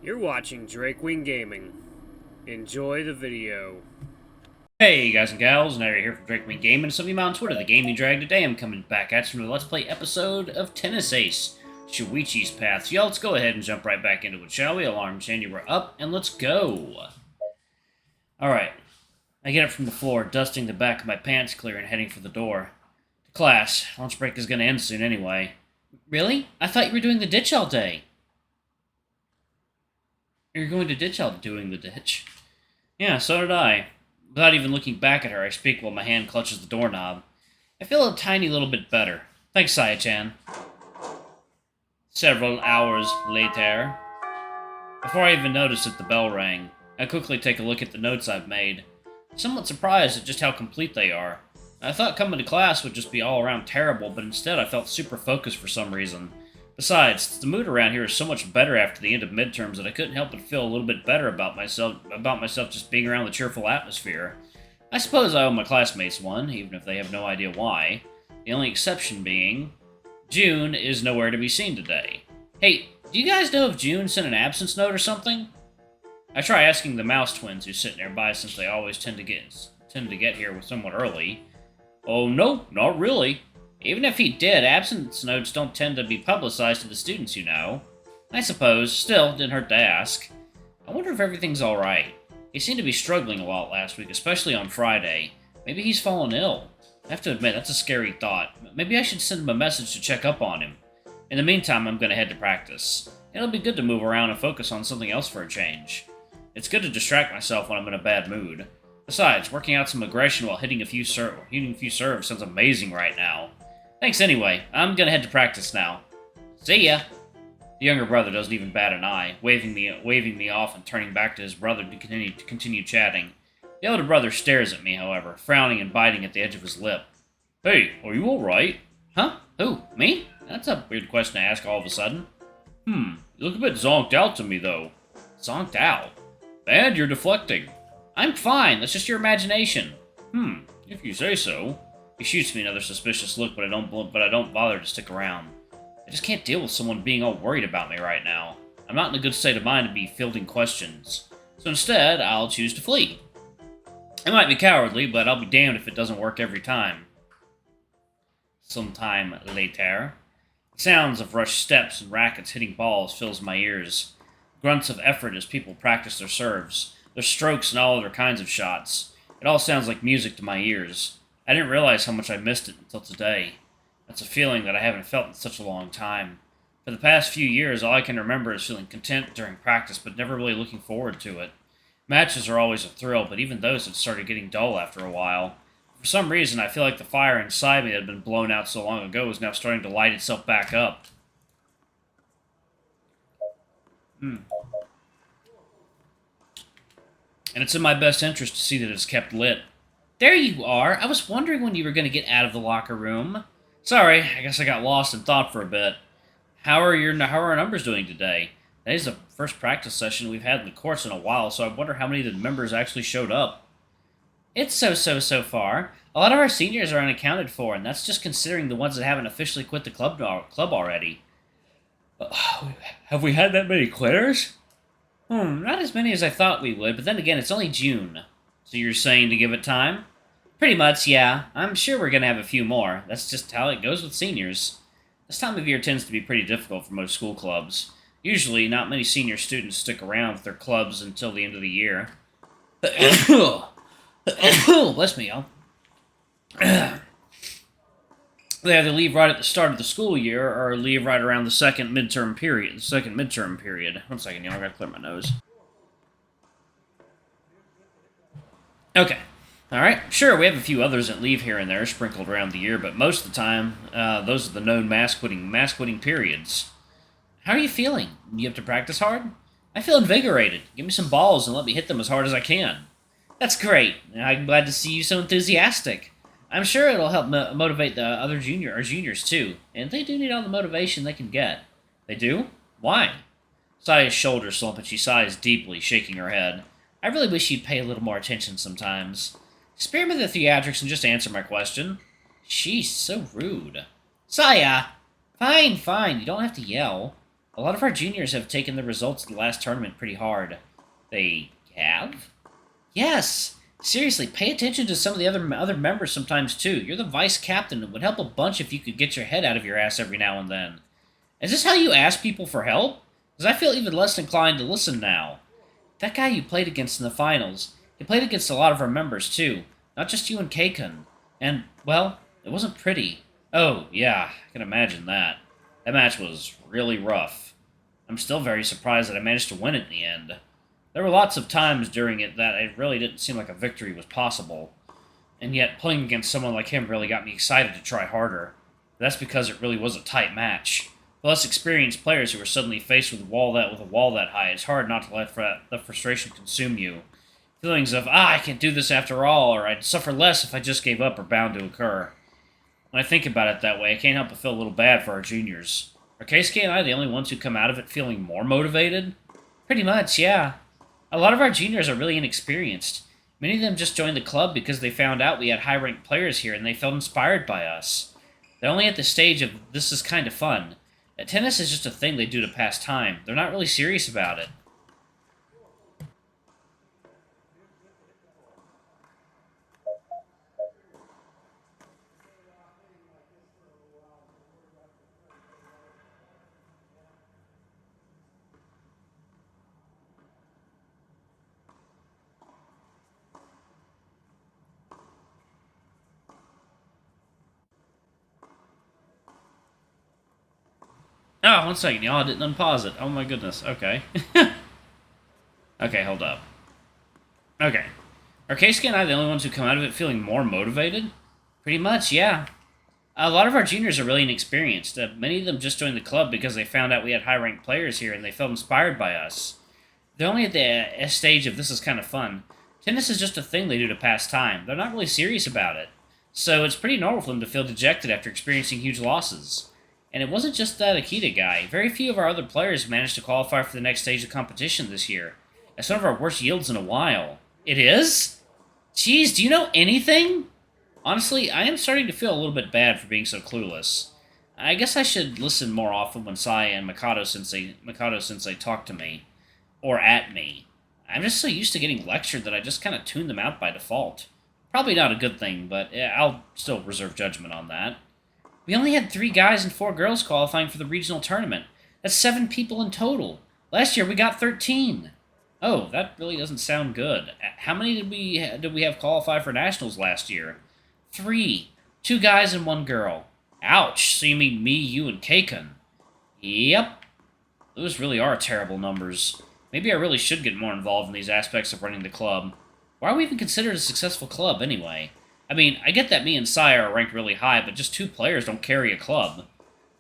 You're watching Drakewing Gaming. Enjoy the video. Hey guys and gals, now you're here from Drakewing Gaming and some of you on Twitter, the Gaming Drag. Today I'm coming back at you from the Let's Play episode of Tennis Ace, Shuichi's Path. So y'all, let's go ahead and jump right back into it, shall we? Alarm chain, we're up, and let's go. Alright, I get up from the floor, dusting the back of my pants clear and heading for the door. To class. Lunch break is going to end soon anyway. Really? I thought you were doing the ditch all day. You're going to ditch all doing the ditch. Yeah, so did I. Without even looking back at her, I speak while my hand clutches the doorknob. I feel a tiny little bit better. Thanks, Saya-chan. Several hours later. Before I even noticed it, the bell rang. I quickly take a look at the notes I've made. Somewhat surprised at just how complete they are. I thought coming to class would just be all around terrible, but instead I felt super focused for some reason. Besides, the mood around here is so much better after the end of midterms that I couldn't help but feel a little bit better about myself just being around the cheerful atmosphere. I suppose I owe my classmates one, even if they have no idea why. The only exception being, June is nowhere to be seen today. Hey, do you guys know if June sent an absence note or something? I try asking the Mouse twins who sit nearby since they always tend to get here somewhat early. Oh no, not really. Even if he did, absence notes don't tend to be publicized to the students, you know. I suppose. Still, didn't hurt to ask. I wonder if everything's alright. He seemed to be struggling a lot last week, especially on Friday. Maybe he's fallen ill. I have to admit, that's a scary thought. Maybe I should send him a message to check up on him. In the meantime, I'm gonna head to practice. It'll be good to move around and focus on something else for a change. It's good to distract myself when I'm in a bad mood. Besides, working out some aggression while hitting a few serves sounds amazing right now. Thanks anyway. I'm gonna head to practice now. See ya! The younger brother doesn't even bat an eye, waving me off and turning back to his brother to continue chatting. The older brother stares at me, however, frowning and biting at the edge of his lip. Hey, are you alright? Huh? Who? Me? That's a weird question to ask all of a sudden. You look a bit zonked out to me, though. Zonked out? And you're deflecting. I'm fine, that's just your imagination. If you say so. He shoots me another suspicious look, but I don't bother to stick around. I just can't deal with someone being all worried about me right now. I'm not in a good state of mind to be fielding questions. So instead, I'll choose to flee. It might be cowardly, but I'll be damned if it doesn't work every time. Sometime later. The sounds of rushed steps and rackets hitting balls fills my ears. Grunts of effort as people practice their serves, their strokes and all other kinds of shots. It all sounds like music to my ears. I didn't realize how much I missed it until today. That's a feeling that I haven't felt in such a long time. For the past few years, all I can remember is feeling content during practice, but never really looking forward to it. Matches are always a thrill, but even those had started getting dull after a while. For some reason, I feel like the fire inside me that had been blown out so long ago is now starting to light itself back up. And it's in my best interest to see that it's kept lit. There you are. I was wondering when you were going to get out of the locker room. Sorry, I guess I got lost in thought for a bit. How are our numbers doing today? Today's the first practice session we've had in the course in a while, so I wonder how many of the members actually showed up. It's so far. A lot of our seniors are unaccounted for, and that's just considering the ones that haven't officially quit the club already. Have we had that many quitters? Not as many as I thought we would, but then again, it's only June. So you're saying to give it time? Pretty much, yeah. I'm sure we're going to have a few more. That's just how it goes with seniors. This time of year tends to be pretty difficult for most school clubs. Usually, not many senior students stick around with their clubs until the end of the year. Bless me, y'all. They either leave right at the start of the school year or leave right around the second midterm period. One second, y'all. I gotta clear my nose. Okay. Alright, sure, we have a few others that leave here and there sprinkled around the year, but most of the time, those are the known mass-quitting periods. How are you feeling? You have to practice hard? I feel invigorated. Give me some balls and let me hit them as hard as I can. That's great. I'm glad to see you so enthusiastic. I'm sure it'll help motivate the other juniors too, and they do need all the motivation they can get. They do? Why? Saya's shoulders slump and she sighs deeply, shaking her head. I really wish you'd pay a little more attention sometimes. Spare me the theatrics and just answer my question. She's so rude. Saya! Fine, you don't have to yell. A lot of our juniors have taken the results of the last tournament pretty hard. They have? Yes! Seriously, pay attention to some of the other members sometimes too. You're the vice captain. It would help a bunch if you could get your head out of your ass every now and then. Is this how you ask people for help? Because I feel even less inclined to listen now. That guy you played against in the finals, he played against a lot of our members too. Not just you and Keikun. And, well, it wasn't pretty. Oh, yeah, I can imagine that. That match was really rough. I'm still very surprised that I managed to win it in the end. There were lots of times during it that it really didn't seem like a victory was possible. And yet, playing against someone like him really got me excited to try harder. That's because it really was a tight match. For less experienced players who were suddenly faced with a wall that high, it's hard not to let the frustration consume you. Feelings of, I can't do this after all, or I'd suffer less if I just gave up are bound to occur. When I think about it that way, I can't help but feel a little bad for our juniors. Are Keisuke and I the only ones who come out of it feeling more motivated? Pretty much, yeah. A lot of our juniors are really inexperienced. Many of them just joined the club because they found out we had high-ranked players here and they felt inspired by us. They're only at the stage of, this is kind of fun. Tennis is just a thing they do to pass time. They're not really serious about it. Oh, one second, y'all. I didn't unpause it. Oh my goodness. Okay. Okay, hold up. Okay. Are Keisuke and I the only ones who come out of it feeling more motivated? Pretty much, yeah. A lot of our juniors are really inexperienced. Many of them just joined the club because they found out we had high-ranked players here and they felt inspired by us. They're only at the stage of this is kind of fun. Tennis is just a thing they do to pass time. They're not really serious about it. So it's pretty normal for them to feel dejected after experiencing huge losses. And it wasn't just that Akita guy. Very few of our other players managed to qualify for the next stage of competition this year. It's one of our worst yields in a while. It is? Jeez, do you know anything? Honestly, I am starting to feel a little bit bad for being so clueless. I guess I should listen more often when Saya and Makoto-sensei talk to me. Or at me. I'm just so used to getting lectured that I just kind of tune them out by default. Probably not a good thing, but I'll still reserve judgment on that. We only had 3 guys and 4 girls qualifying for the regional tournament. That's 7 people in total. Last year we got 13. Oh, that really doesn't sound good. How many did we have qualify for nationals last year? 3. 2 guys and 1 girl. Ouch, so you mean me, you, and Keikun. Yep. Those really are terrible numbers. Maybe I really should get more involved in these aspects of running the club. Why are we even considered a successful club, anyway? I mean, I get that me and Saya are ranked really high, but just 2 players don't carry a club.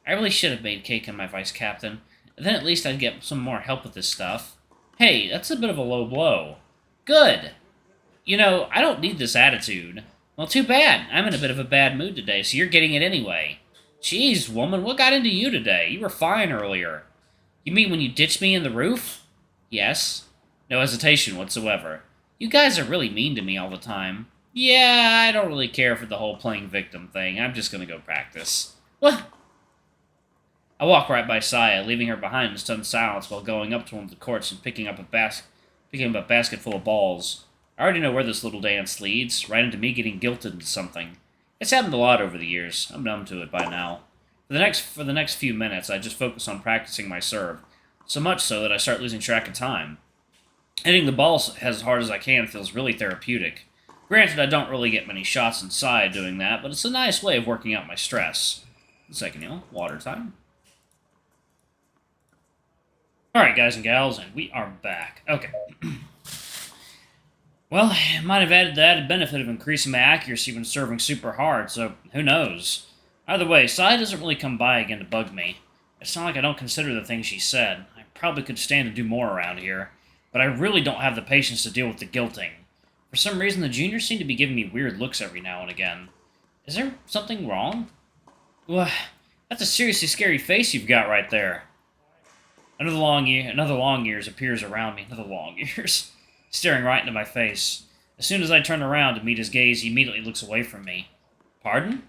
I really should have made Keikun my vice captain. Then at least I'd get some more help with this stuff. Hey, that's a bit of a low blow. Good. You know, I don't need this attitude. Well, too bad. I'm in a bit of a bad mood today, so you're getting it anyway. Jeez, woman, what got into you today? You were fine earlier. You mean when you ditched me in the roof? Yes. No hesitation whatsoever. You guys are really mean to me all the time. Yeah, I don't really care for the whole playing victim thing. I'm just gonna go practice. What? I walk right by Saya, leaving her behind in stunned silence while going up to one of the courts and picking up a basket full of balls. I already know where this little dance leads, right into me getting guilted into something. It's happened a lot over the years. I'm numb to it by now. For the next few minutes, I just focus on practicing my serve, so much so that I start losing track of time. Hitting the ball as hard as I can feels really therapeutic. Granted, I don't really get many shots inside doing that, but it's a nice way of working out my stress. One second, water time. Alright, guys and gals, and we are back. Okay. Well, it might have added the added benefit of increasing my accuracy when serving super hard, so who knows. Either way, Sai doesn't really come by again to bug me. It's not like I don't consider the things she said. I probably could stand to do more around here, but I really don't have the patience to deal with the guilting. For some reason, the juniors seem to be giving me weird looks every now and again. Is there something wrong? Well, that's a seriously scary face you've got right there. Another long ears appears around me. Another long ears. Staring right into my face. As soon as I turn around to meet his gaze, he immediately looks away from me. Pardon?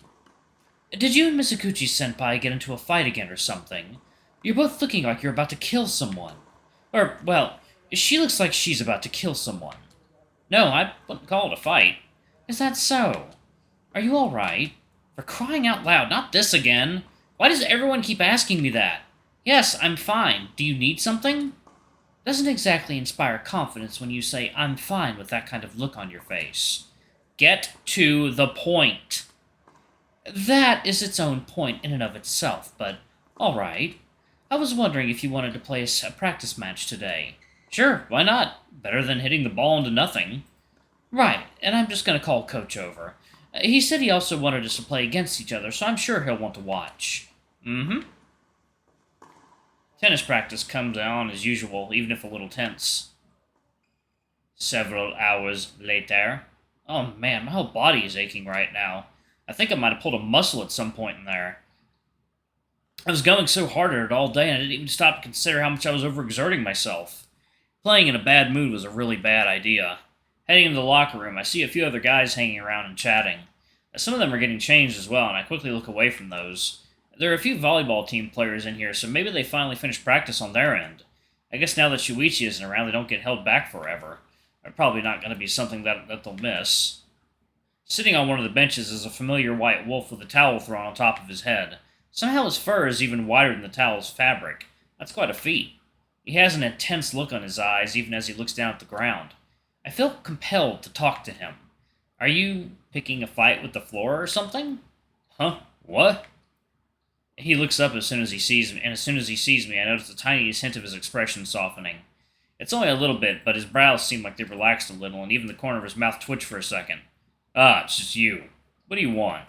Did you and Misakuchi-senpai get into a fight again or something? You're both looking like you're about to kill someone. Or, well, she looks like she's about to kill someone. No, I wouldn't call it a fight. Is that so? Are you alright? For crying out loud, not this again. Why does everyone keep asking me that? Yes, I'm fine. Do you need something? Doesn't exactly inspire confidence when you say, I'm fine, with that kind of look on your face. Get to the point. That is its own point in and of itself, but alright. I was wondering if you wanted to play a practice match today. Sure, why not? Better than hitting the ball into nothing. Right, and I'm just gonna call Coach over. He said he also wanted us to play against each other, so I'm sure he'll want to watch. Mm-hmm. Tennis practice comes on as usual, even if a little tense. Several hours later. Oh man, my whole body is aching right now. I think I might have pulled a muscle at some point in there. I was going so hard at it all day, and I didn't even stop to consider how much I was overexerting myself. Playing in a bad mood was a really bad idea. Heading into the locker room, I see a few other guys hanging around and chatting. Some of them are getting changed as well, and I quickly look away from those. There are a few volleyball team players in here, so maybe they finally finished practice on their end. I guess now that Shuichi isn't around, they don't get held back forever. They're probably not going to be something that they'll miss. Sitting on one of the benches is a familiar white wolf with a towel thrown on top of his head. Somehow his fur is even wider than the towel's fabric. That's quite a feat. He has an intense look on his eyes, even as he looks down at the ground. I feel compelled to talk to him. Are you picking a fight with the floor or something? Huh? What? He looks up as soon as he sees me, and as soon as he sees me, I notice the tiniest hint of his expression softening. It's only a little bit, but his brows seem like they've relaxed a little, and even the corner of his mouth twitched for a second. Ah, it's just you. What do you want?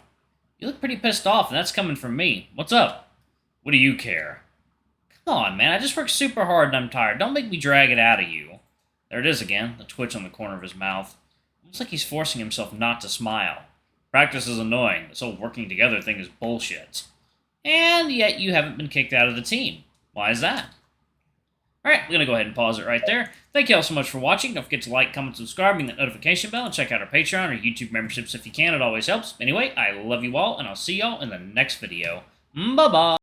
You look pretty pissed off, and that's coming from me. What's up? What do you care? Come on, man, I just worked super hard and I'm tired. Don't make me drag it out of you. There it is again, the twitch on the corner of his mouth. Looks like he's forcing himself not to smile. Practice is annoying. This whole working together thing is bullshit. And yet you haven't been kicked out of the team. Why is that? Alright, I'm going to go ahead and pause it right there. Thank you all so much for watching. Don't forget to like, comment, subscribe, ring that notification bell, and check out our Patreon or YouTube memberships if you can. It always helps. Anyway, I love you all, and I'll see y'all in the next video. Bye-bye!